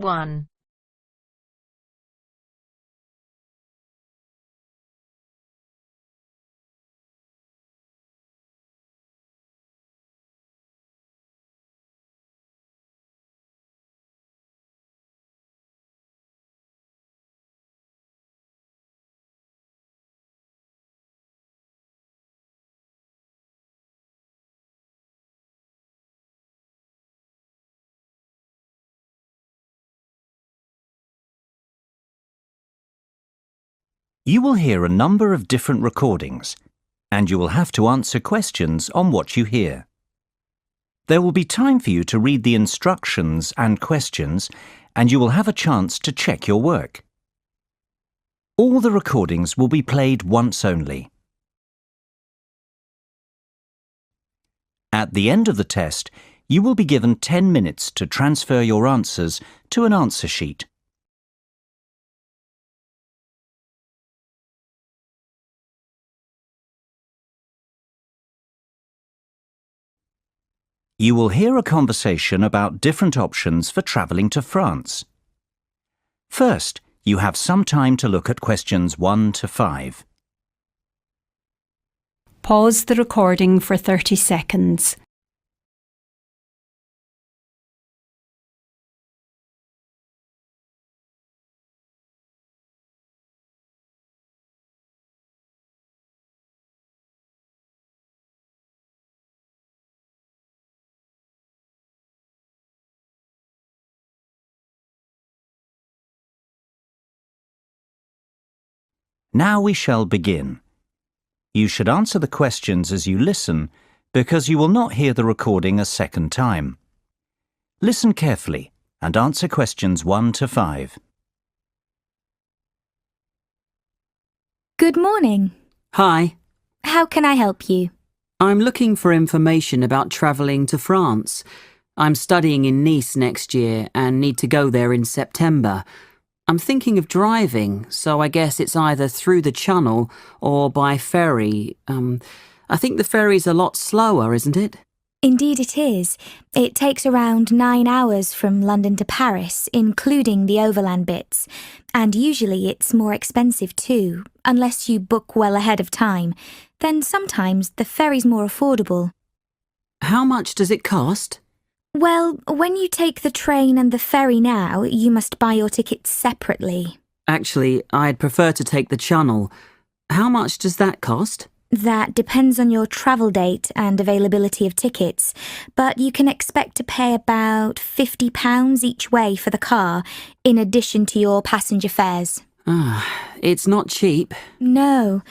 1. You will hear a number of different recordings, and you will have to answer questions on what you hear. There will be time for you to read the instructions and questions, and you will have a chance to check your work. All the recordings will be played once only. At the end of the test, you will be given 10 minutes to transfer your answers to an answer sheet. You will hear a conversation about different options for travelling to France. First, you have some time to look at questions 1 to 5. Pause the recording for 30 seconds. Now we shall begin. You should answer the questions as you listen, because you will not hear the recording a second time. Listen carefully and answer questions 1 to 5. Good morning. Hi, How can I help you? I'm looking for information about travelling to France. I'm studying in Nice next year and need to go there in September. I'm thinking of driving, so I guess it's either through the Channel or by ferry. I think the ferry's a lot slower, isn't it? Indeed it is. It takes around 9 hours from London to Paris, including the overland bits. And usually it's more expensive too, unless you book well ahead of time. Then sometimes the ferry's more affordable. How much does it cost? Well, when you take the train and the ferry now, you must buy your tickets separately. Actually, I'd prefer to take the Channel. How much does that cost? That depends on your travel date and availability of tickets, but you can expect to pay about £50 each way for the car, in addition to your passenger fares. It's not cheap. No.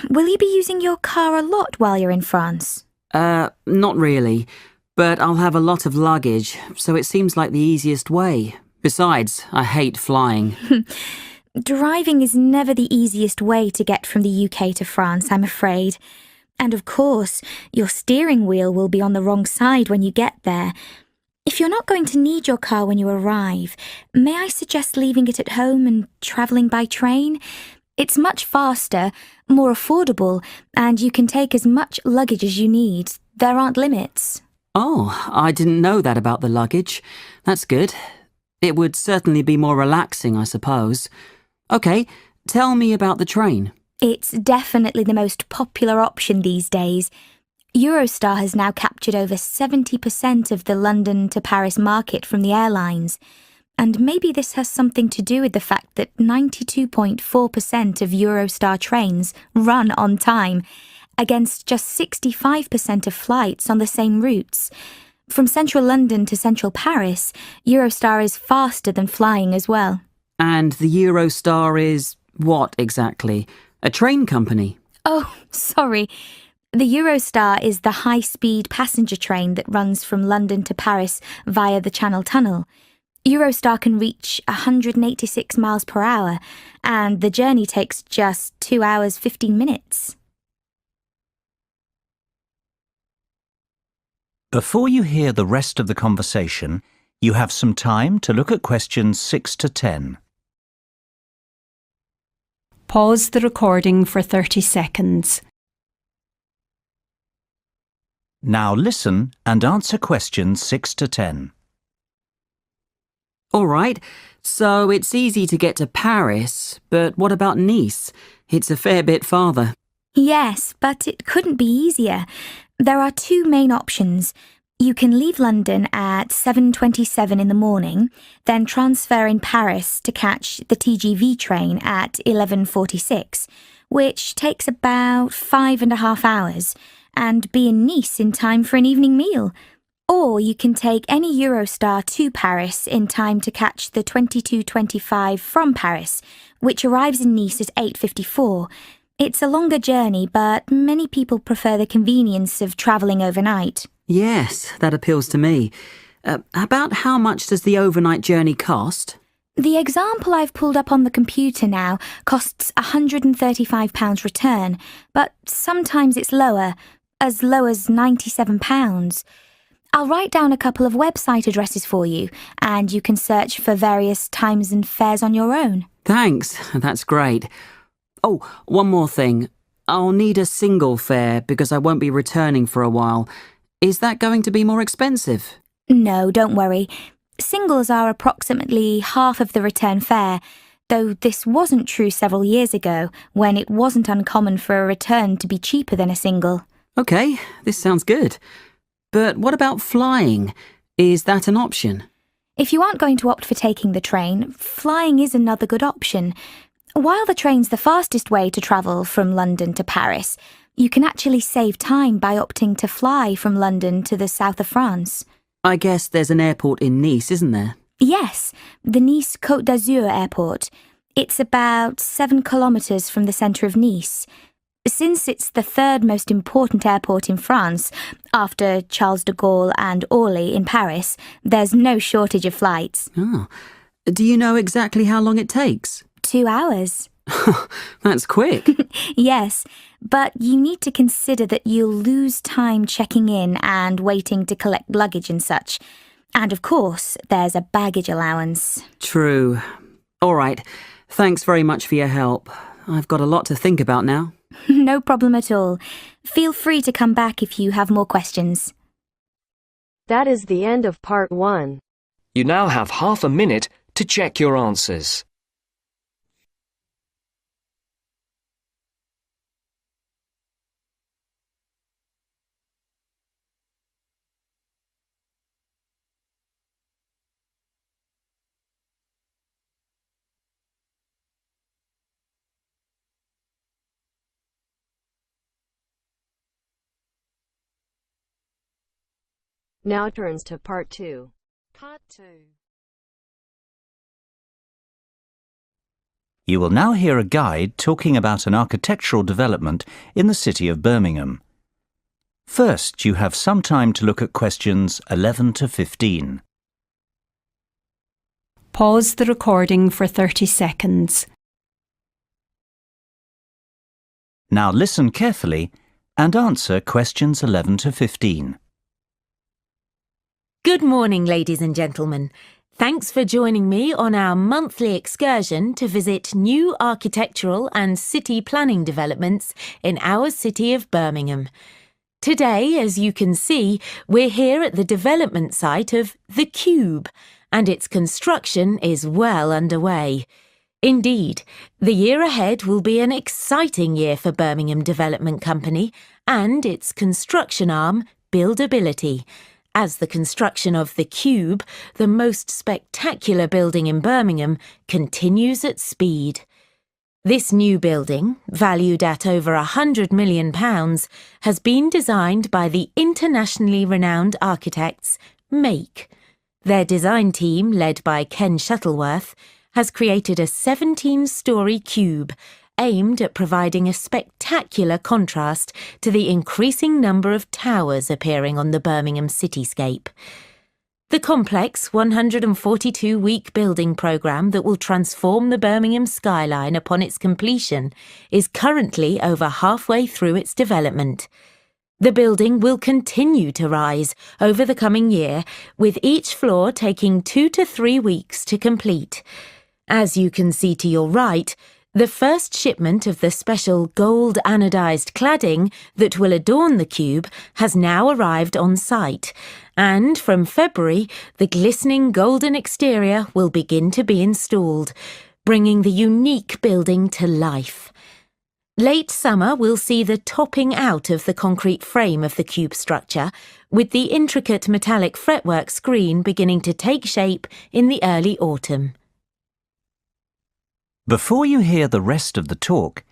Will you be using your car a lot while you're in France? Not really. But I'll have a lot of luggage, so it seems like the easiest way. Besides, I hate flying. Driving is never the easiest way to get from the UK to France, I'm afraid. And of course, your steering wheel will be on the wrong side when you get there. If you're not going to need your car when you arrive, may I suggest leaving it at home and travelling by train? It's much faster, more affordable, and you can take as much luggage as you need. There aren't limits. Oh, I didn't know that about the luggage. That's good. It would certainly be more relaxing, I suppose. OK, tell me about the train. It's definitely the most popular option these days. Eurostar has now captured over 70% of the London to Paris market from the airlines. And maybe this has something to do with the fact that 92.4% of Eurostar trains run on time, against just 65% of flights on the same routes. From central London to central Paris, Eurostar is faster than flying as well. And the Eurostar is what exactly? A train company? Oh, sorry. The Eurostar is the high-speed passenger train that runs from London to Paris via the Channel Tunnel. Eurostar can reach 186 miles per hour, and the journey takes just 2 hours 15 minutes. Before you hear the rest of the conversation, you have some time to look at questions 6 to 10. Pause the recording for 30 seconds. Now listen and answer questions 6 to 10. All right, so it's easy to get to Paris, but what about Nice? It's a fair bit farther. Yes, but it couldn't be easier. There are two main options. You can leave London at 7:27 in the morning, then transfer in Paris to catch the TGV train at 11:46, which takes about 5.5 hours, and be in Nice in time for an evening meal. Or you can take any Eurostar to Paris in time to catch the 22:25 from Paris, which arrives in Nice at 8:54. It's a longer journey, but many people prefer the convenience of travelling overnight. Yes, that appeals to me. About how much does the overnight journey cost? The example I've pulled up on the computer now costs £135 return, but sometimes it's lower, as low as £97. I'll write down a couple of website addresses for you, and you can search for various times and fares on your own. Thanks, that's great. Oh, one more thing. I'll need a single fare because I won't be returning for a while. Is that going to be more expensive? No, don't worry. Singles are approximately half of the return fare, though this wasn't true several years ago, when it wasn't uncommon for a return to be cheaper than a single. Okay, this sounds good. But what about flying? Is that an option? If you aren't going to opt for taking the train, flying is another good option. While the train's the fastest way to travel from London to Paris, you can actually save time by opting to fly from London to the south of France. I guess there's an airport in Nice, isn't there? Yes, the Nice Côte d'Azur airport. It's about 7 kilometres from the centre of Nice. Since it's the third most important airport in France, after Charles de Gaulle and Orly in Paris, there's no shortage of flights. Oh. Do you know exactly how long it takes? 2 hours. That's quick. Yes, but you need to consider that you'll lose time checking in and waiting to collect luggage and such. And of course, there's a baggage allowance. True. All right. Thanks very much for your help. I've got a lot to think about now. No problem at all. Feel free to come back if you have more questions. That is the end of part 1. You now have half a minute to check your answers. Now turns to part 2. Part 2. You will now hear a guide talking about an architectural development in the city of Birmingham. First, you have some time to look at questions 11 to 15. Pause the recording for 30 seconds. Now listen carefully and answer questions 11 to 15. Good morning, ladies and gentlemen. Thanks for joining me on our monthly excursion to visit new architectural and city planning developments in our city of Birmingham. Today, as you can see, we're here at the development site of The Cube, and its construction is well underway. Indeed, the year ahead will be an exciting year for Birmingham Development Company and its construction arm, Buildability, as the construction of The Cube, the most spectacular building in Birmingham, continues at speed. This new building, valued at over £100 million, has been designed by the internationally renowned architects Make. Their design team, led by Ken Shuttleworth, has created a 17-storey cube aimed at providing a spectacular contrast to the increasing number of towers appearing on the Birmingham cityscape. The complex 142-week building programme that will transform the Birmingham skyline upon its completion is currently over halfway through its development. The building will continue to rise over the coming year, with each floor taking 2 to 3 weeks to complete. As you can see to your right, The first shipment of the special gold anodized cladding that will adorn the cube has now arrived on site, and from February, the glistening golden exterior will begin to be installed, bringing the unique building to life. Late summer will see the topping out of the concrete frame of the cube structure, with the intricate metallic fretwork screen beginning to take shape in the early autumn. Before you hear the rest of the talk,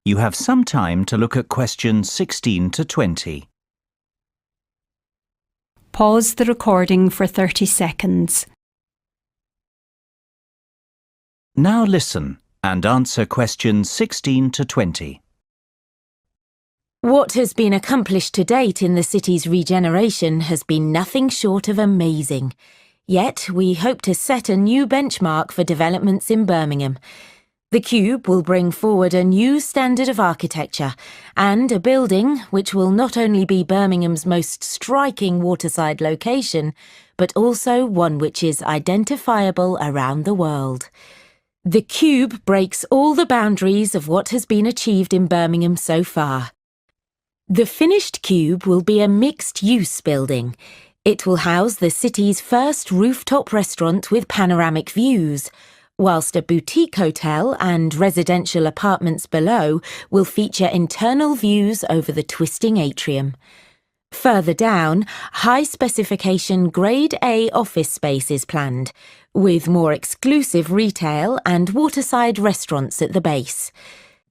you have some time to look at questions 16 to 20. Pause the recording for 30 seconds. Now listen and answer questions 16 to 20. What has been accomplished to date in the city's regeneration has been nothing short of amazing. Yet we hope to set a new benchmark for developments in Birmingham. The cube will bring forward a new standard of architecture and a building which will not only be Birmingham's most striking waterside location, but also one which is identifiable around the world. The cube breaks all the boundaries of what has been achieved in Birmingham so far. The finished cube will be a mixed-use building. It will house the city's first rooftop restaurant with panoramic views, whilst a boutique hotel and residential apartments below will feature internal views over the twisting atrium. Further down, high-specification Grade A office space is planned, with more exclusive retail and waterside restaurants at the base.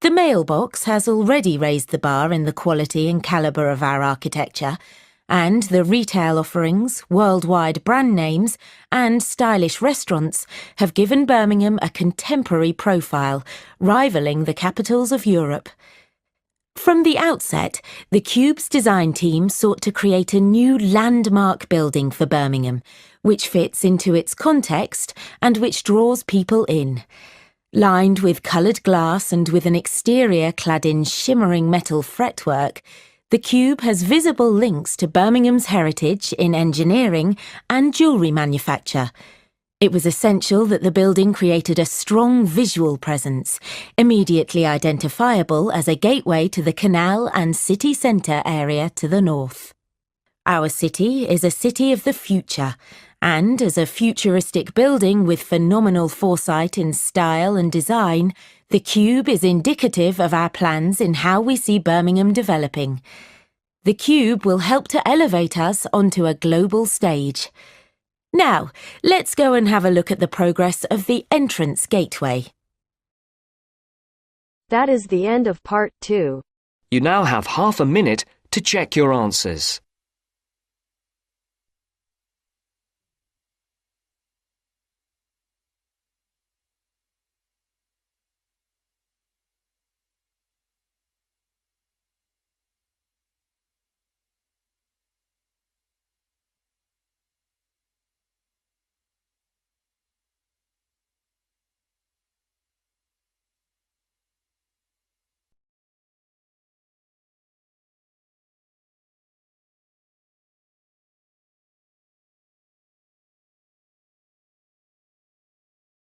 The mailbox has already raised the bar in the quality and calibre of our architecture, and the retail offerings, worldwide brand names, and stylish restaurants have given Birmingham a contemporary profile, rivalling the capitals of Europe. From the outset, the Cube's design team sought to create a new landmark building for Birmingham, which fits into its context and which draws people in. Lined with coloured glass and with an exterior clad in shimmering metal fretwork, the cube has visible links to Birmingham's heritage in engineering and jewellery manufacture. It was essential that the building created a strong visual presence, immediately identifiable as a gateway to the canal and city centre area to the north. Our city is a city of the future, and as a futuristic building with phenomenal foresight in style and design, the cube is indicative of our plans in how we see Birmingham developing. The cube will help to elevate us onto a global stage. Now, let's go and have a look at the progress of the entrance gateway. That is the end of part 2. You now have half a minute to check your answers.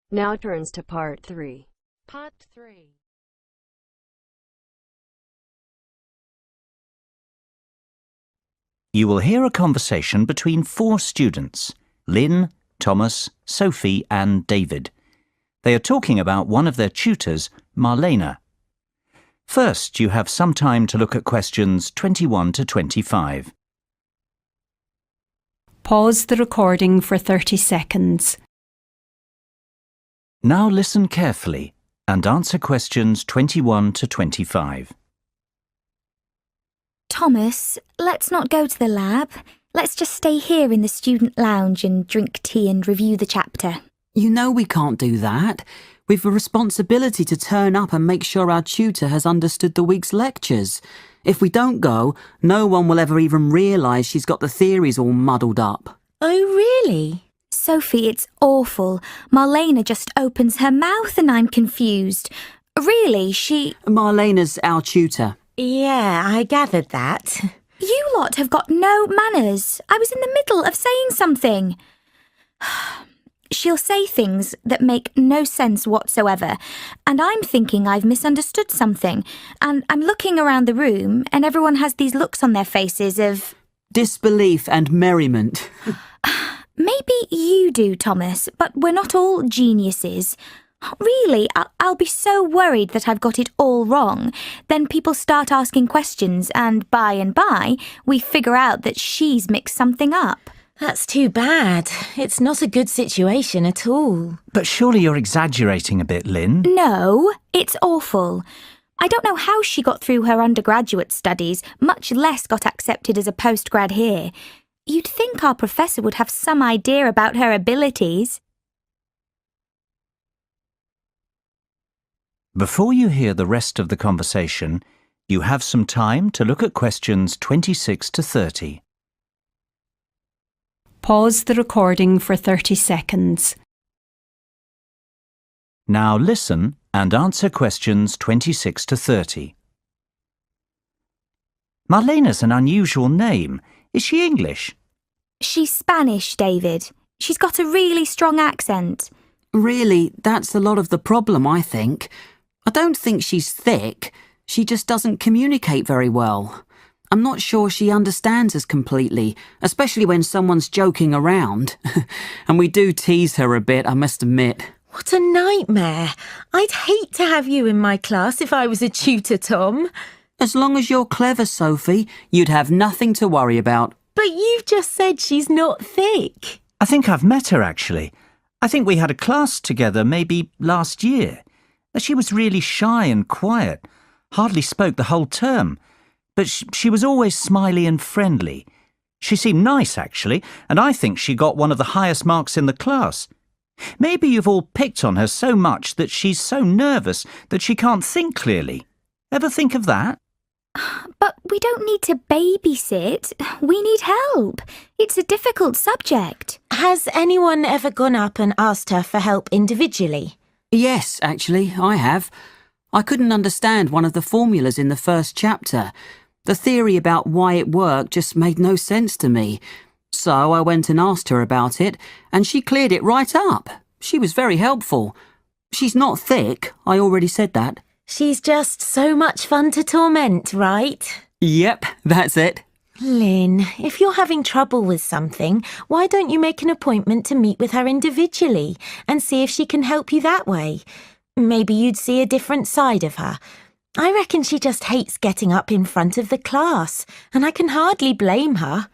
Now turns to part 3. Part 3. You will hear a conversation between 4 students, Lynn, Thomas, Sophie and David. They are talking about one of their tutors, Marlena. First, you have some time to look at questions 21 to 25. Pause the recording for 30 seconds. Now listen carefully and answer questions 21 to 25. Thomas, let's not go to the lab. Let's just stay here in the student lounge and drink tea and review the chapter. You know we can't do that. We've a responsibility to turn up and make sure our tutor has understood the week's lectures. If we don't go, no one will ever even realise she's got the theories all muddled up. Oh, really? Sophie, it's awful. Marlena just opens her mouth and I'm confused. Really, Marlena's our tutor. Yeah, I gathered that. You lot have got no manners. I was in the middle of saying something. She'll say things that make no sense whatsoever, and I'm thinking I've misunderstood something, and I'm looking around the room, and everyone has these looks on their faces of... disbelief and merriment. Maybe you do, Thomas, but we're not all geniuses. Really, I'll be so worried that I've got it all wrong. Then people start asking questions, and by, we figure out that she's mixed something up. That's too bad. It's not a good situation at all. But surely you're exaggerating a bit, Lynn. No, it's awful. I don't know how she got through her undergraduate studies, much less got accepted as a postgrad here. You'd think our professor would have some idea about her abilities. Before you hear the rest of the conversation, you have some time to look at questions 26 to 30. Pause the recording for 30 seconds. Now listen and answer questions 26 to 30. Marlena's an unusual name. Is she English? She's Spanish, David. She's got a really strong accent. Really, that's a lot of the problem, I think. I don't think she's thick. She just doesn't communicate very well. I'm not sure she understands us completely, especially when someone's joking around. And we do tease her a bit, I must admit. What a nightmare. I'd hate to have you in my class if I was a tutor, Tom. As long as you're clever, Sophie, you'd have nothing to worry about. But you've just said she's not thick. I think I've met her, actually. I think we had a class together maybe last year. She was really shy and quiet, hardly spoke the whole term. But she was always smiley and friendly. She seemed nice, actually, and I think she got one of the highest marks in the class. Maybe you've all picked on her so much that she's so nervous that she can't think clearly. Ever think of that? But we don't need to babysit. We need help. It's a difficult subject. Has anyone ever gone up and asked her for help individually? Yes, actually, I have. I couldn't understand one of the formulas in the first chapter. The theory about why it worked just made no sense to me. So I went and asked her about it, and she cleared it right up. She was very helpful. She's not thick, I already said that. She's just so much fun to torment, right? Yep, that's it. Lynn, if you're having trouble with something, why don't you make an appointment to meet with her individually and see if she can help you that way? Maybe you'd see a different side of her. I reckon she just hates getting up in front of the class, and I can hardly blame her.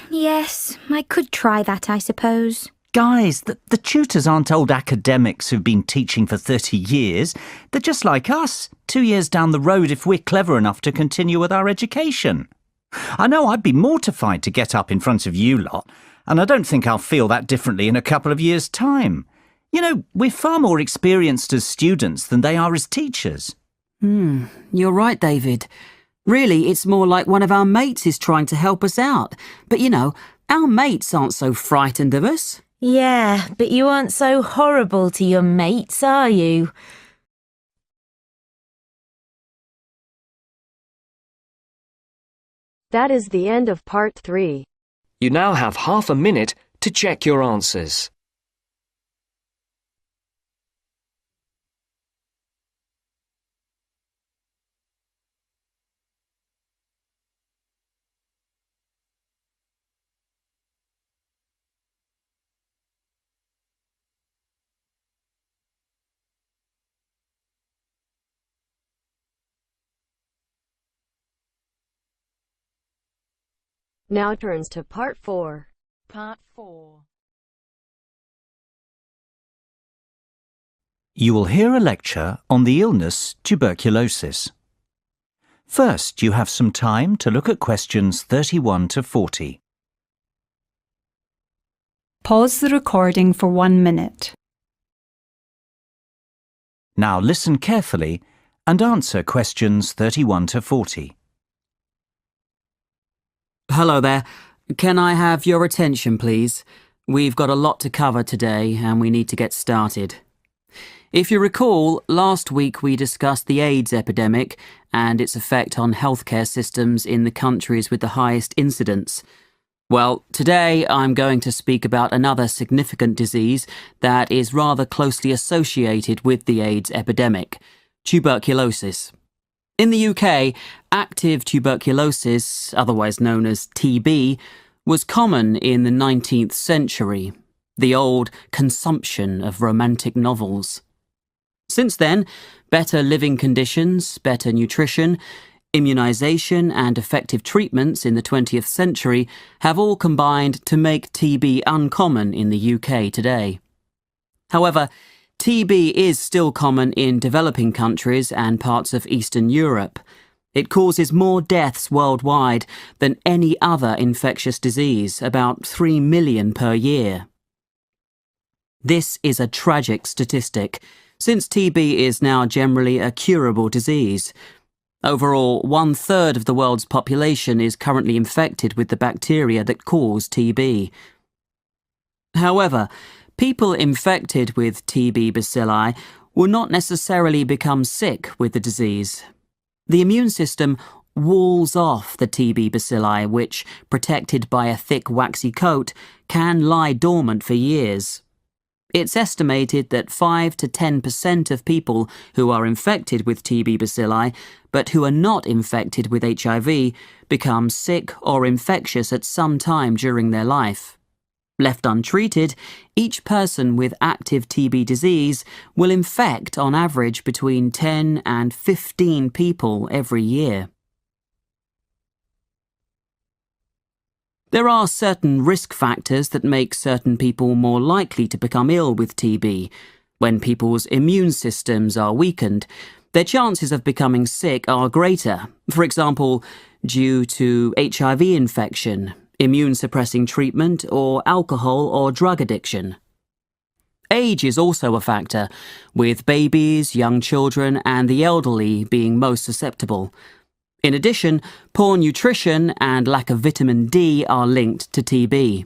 Yes, I could try that, I suppose. Guys, the tutors aren't old academics who've been teaching for 30 years. They're just like us, 2 years down the road if we're clever enough to continue with our education. I know I'd be mortified to get up in front of you lot, and I don't think I'll feel that differently in a couple of years' time. You know, we're far more experienced as students than they are as teachers. You're right, David. Really, it's more like one of our mates is trying to help us out. But you know, our mates aren't so frightened of us. Yeah, but you aren't so horrible to your mates, are you? That is the end of part 3. You now have half a minute to check your answers. Now turns to part 4. Part 4. You will hear a lecture on the illness tuberculosis. First, you have some time to look at questions 31 to 40. Pause the recording for 1 minute. Now listen carefully and answer questions 31 to 40. Hello there. Can I have your attention, please? We've got a lot to cover today and we need to get started. If you recall, last week we discussed the AIDS epidemic and its effect on healthcare systems in the countries with the highest incidence. Well, today I'm going to speak about another significant disease that is rather closely associated with the AIDS epidemic: tuberculosis. In the UK, active tuberculosis, otherwise known as TB, was common in the 19th century, the old consumption of romantic novels. Since then, better living conditions, better nutrition, immunisation and effective treatments in the 20th century have all combined to make TB uncommon in the UK today. However, TB is still common in developing countries and parts of Eastern Europe. It causes more deaths worldwide than any other infectious disease, about 3 million per year. This is a tragic statistic, since TB is now generally a curable disease. Overall, 1/3 of the world's population is currently infected with the bacteria that cause TB. However, people infected with TB bacilli will not necessarily become sick with the disease. The immune system walls off the TB bacilli, which, protected by a thick waxy coat, can lie dormant for years. It's estimated that 5 to 10% of people who are infected with TB bacilli, but who are not infected with HIV, become sick or infectious at some time during their life. Left untreated, each person with active TB disease will infect on average between 10 and 15 people every year. There are certain risk factors that make certain people more likely to become ill with TB. When people's immune systems are weakened, their chances of becoming sick are greater, for example, due to HIV infection, immune-suppressing treatment, or alcohol or drug addiction. Age is also a factor, with babies, young children, and the elderly being most susceptible. In addition, poor nutrition and lack of vitamin D are linked to TB.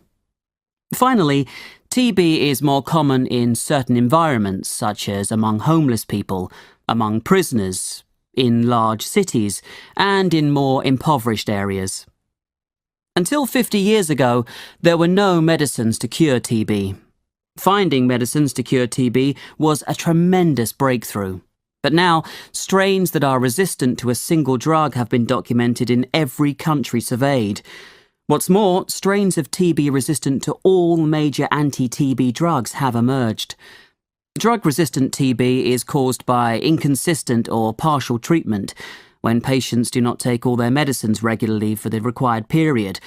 Finally, TB is more common in certain environments, such as among homeless people, among prisoners, in large cities, and in more impoverished areas. Until 50 years ago, there were no medicines to cure TB. Finding medicines to cure TB was a tremendous breakthrough. But now, strains that are resistant to a single drug have been documented in every country surveyed. What's more, strains of TB resistant to all major anti-TB drugs have emerged. Drug-resistant TB is caused by inconsistent or partial treatment, when patients do not take all their medicines regularly for the required period,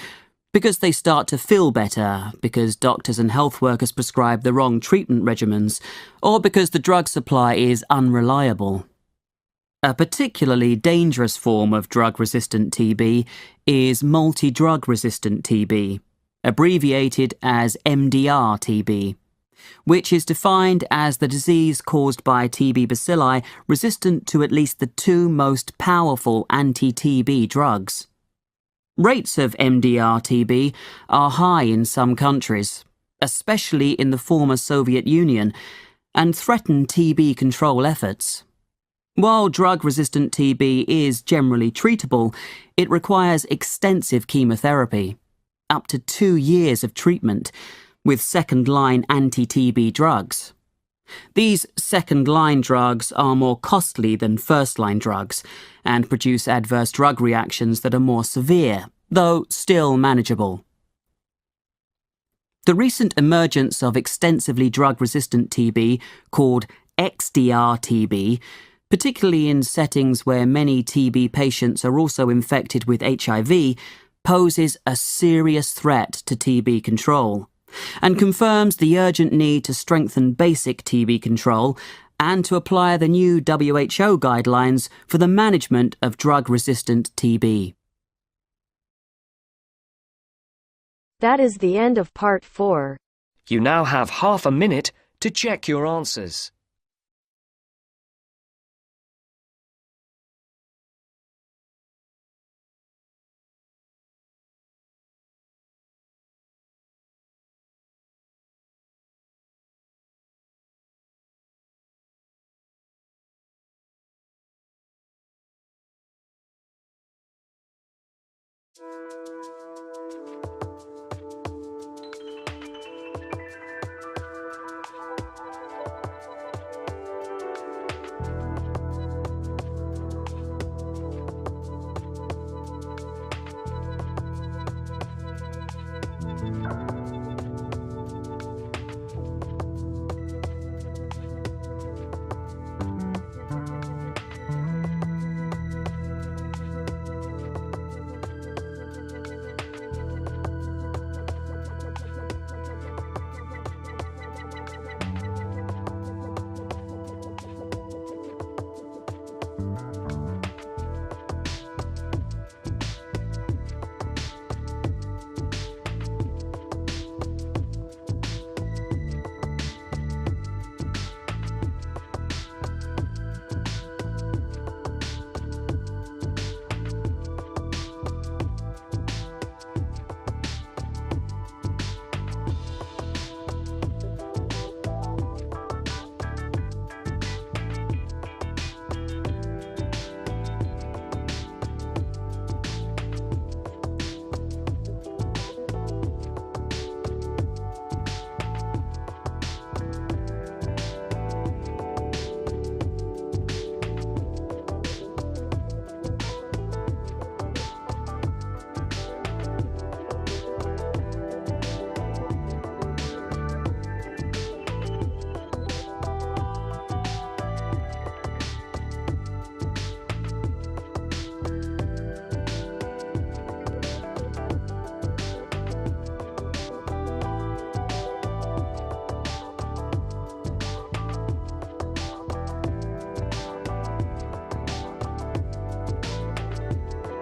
because they start to feel better, because doctors and health workers prescribe the wrong treatment regimens, or because the drug supply is unreliable. A particularly dangerous form of drug-resistant TB is multi-drug-resistant TB, abbreviated as MDR-TB, which is defined as the disease caused by TB bacilli resistant to at least the two most powerful anti-TB drugs. Rates of MDR-TB are high in some countries, especially in the former Soviet Union, and threaten TB control efforts. While drug-resistant TB is generally treatable, it requires extensive chemotherapy, up to 2 years of treatment, with second-line anti-TB drugs. These second-line drugs are more costly than first-line drugs and produce adverse drug reactions that are more severe, though still manageable. The recent emergence of extensively drug-resistant TB, called XDR-TB, particularly in settings where many TB patients are also infected with HIV, poses a serious threat to TB control, and confirms the urgent need to strengthen basic TB control and to apply the new WHO guidelines for the management of drug-resistant TB. That is the end of part 4. You now have half a minute to check your answers.